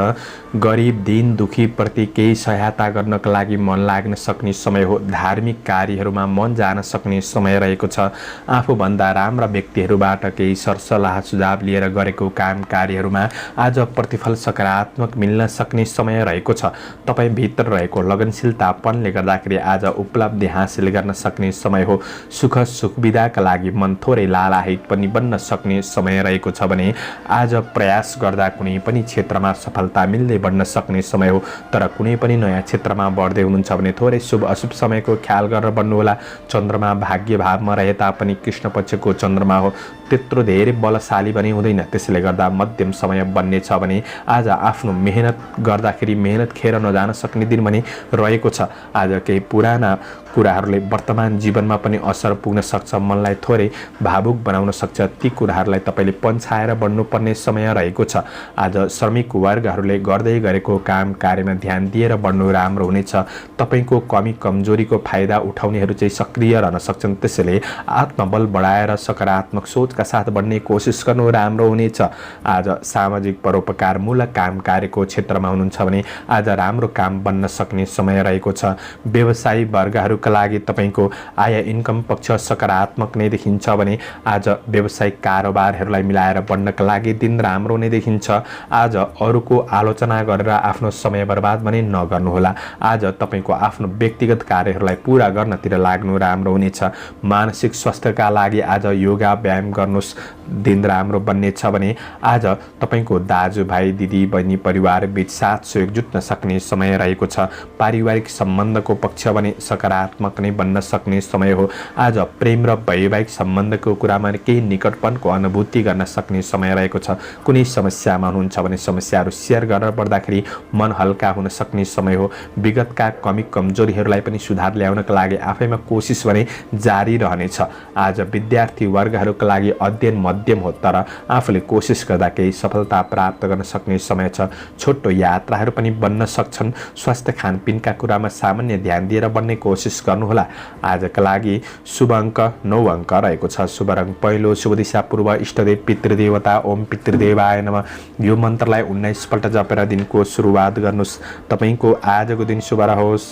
गरिब दीन दुखीप्रति केही सहायता गर्नका लागि मन लाग्न सक्ने समय हो। धार्मिक कार्यहरूमा मन जान सक्ने समय रहेको छ। आफूभन्दा राम्रा व्यक्तिहरूबाट केही सरसल्लाह सुझाव लिएर गरेको काम कार्यहरूमा आज प्रतिफल सकारात्मक मिल्न सक्ने समय रहेको छ। तपाईँ भित्र रहेको लगनशीलतापनले गर्दाखेरि आज उपलब्धि हासिल गर्न सक्ने समय हो। सुख सुविधाका लागि मन थोरै लालाहित पनि बन्न सक्ने समय रहेको छ भने आज प्रयास गर्दा कुनै पनि क्षेत्रमा सफलता मिल्दै बढ्न सक्ने समय हो। तर कुनै पनि नयाँ क्षेत्रमा बढ्दै हुनुहुन्छ भने थोरै शुभ अशुभ समयको ख्याल गरेर बढ्नुहोला। चन्द्रमा भाग्य भावमा रहे तापनि कृष्ण पक्षको चन्द्रमा हो, त्यत्रो धेरै बलशाली पनि हुँदैन। त्यसैले गर्दा मध्यम समय बन्नेछ भने आज आफ्नो मेहनत गर्दाखेरि मेहनत खेर नजान सक्ने दिन पनि रहेको छ। आज केही पुराना कुराहरूले वर्तमान जीवनमा पनि असर पुग्न सक्छ, मनलाई थोरै भावुक बनाउन सक्छ। ती कुराहरूलाई तपाईँले पन्छाएर बढ्नुपर्ने समय रहेको छ। आज श्रमिक वर्गहरूले गर्दै गरेको काम कार्यमा ध्यान दिएर बढ्नु राम्रो हुनेछ। तपाईँको कमी कमजोरीको फाइदा उठाउनेहरू चाहिँ सक्रिय रहन सक्छन्। त्यसैले आत्मबल बढाएर सकारात्मक सोचका साथ बढ्ने कोसिस गर्नु राम्रो हुनेछ। आज सामाजिक परोपकारमूलक काम कार्यको क्षेत्रमा हुनुहुन्छ भने आज राम्रो काम बन्न सक्ने समय रहेको छ। व्यवसायी वर्गहरूका लागि तपाईँको आय इन्कम पक्ष सकारात्मक नै देखिन्छ भने आज व्यावसायिक कारोबारहरूलाई मिलाएर बढ्नका लागि दिन राम्रो नै देखिन्छ। आज अरूको आलोचना गरेर आफ्नो समय बर्बाद पनि नगर्नुहोला। आज तपाईँको आफ्नो व्यक्तिगत कार्यहरूलाई पुरा गर्नतिर लाग्नु राम्रो हुनेछ। मानसिक स्वास्थ्यका लागि आज योगा व्यायाम गर्नुहोस्, दिन राम्रो बन्नेछ भने आज तपाईँको दाजुभाइ दिदी बहिनी परिवार बीच साथ सहयोग जुट्न सक्ने समय रहेको छ। पारिवारिक सम्बन्धको पक्ष भने सकारात्मक नै बन्न सक्ने समय हो। आज प्रेम र वैवाहिक सम्बन्धको कुरामा केही निकटपनको अनुभूति गर्न सक्ने समय रहेको छ। कुनै समस्यामा हुनुहुन्छ भने समस्याहरू सेयर गरेर बढ्दाखेरि मन हल्का हुन सक्ने समय हो। विगतका कमी कमजोरीहरूलाई पनि सुधार ल्याउनका लागि आफैमा कोसिस भने जारी रहनेछ। आज विद्यार्थी वर्गहरूका लागि अध्ययन मध्यम हो, तर आफूले कोसिस गर्दा केही सफलता प्राप्त गर्न सक्ने समय छ। छोटो यात्राहरू पनि बन्न सक्छन्। स्वास्थ्य खानपिनका कुरामा सामान्य ध्यान दिएर बढ्ने कोसिस गर्नुहोला। आजका लागि शुभ अङ्क 9 अङ्क रहेको छ। शुभ रङ पहिलो, शुभ दिशा पूर्व, इष्टदेव पितृदेवता ओम पितृदेवाय नमः यो मन्त्रलाई 19 पल्ट जपेर दिनको सुरुवात गर्नुहोस्। तपाईँको आजको दिन शुभ रहोस्।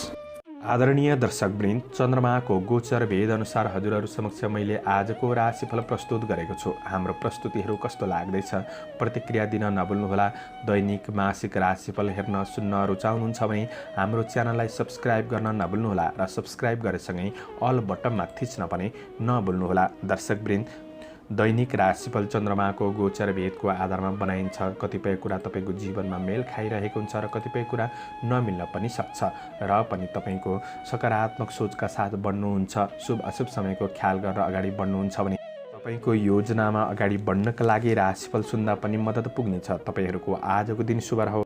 आदरणीय दर्शकवृन्द, चन्द्रमाको गोचर भेद अनुसार हजुरहरू समक्ष मैले आजको राशिफल प्रस्तुत गरेको छु। हाम्रो प्रस्तुतिहरू कस्तो लाग्दैछ प्रतिक्रिया दिन नभुल्नुहोला। दैनिक मासिक राशिफल हेर्न सुन्न रुचाउनुहुन्छ भने हाम्रो च्यानललाई सब्स्क्राइब गर्न नभुल्नुहोला र सब्स्क्राइब गरेसँगै अल बटनमा थिच्न पनि नभुल्नुहोला। दर्शकवृन्द, दैनिक राशिफल चन्द्रमाको गोचर भेदको आधारमा बनाइन्छ। कतिपय कुरा तपाईँको जीवनमा मेल खाइरहेको हुन्छ र कतिपय कुरा नमिल्न पनि सक्छ र पनि तपाईँको सकारात्मक सोचका साथ बढ्नुहुन्छ, शुभ अशुभ समयको ख्याल गरेर अगाडि बढ्नुहुन्छ भने तपाईँको योजनामा अगाडि बढ्नका लागि राशिफल सुन्दा पनि मद्दत पुग्नेछ। तपाईँहरूको आजको दिन शुभ रहोस्।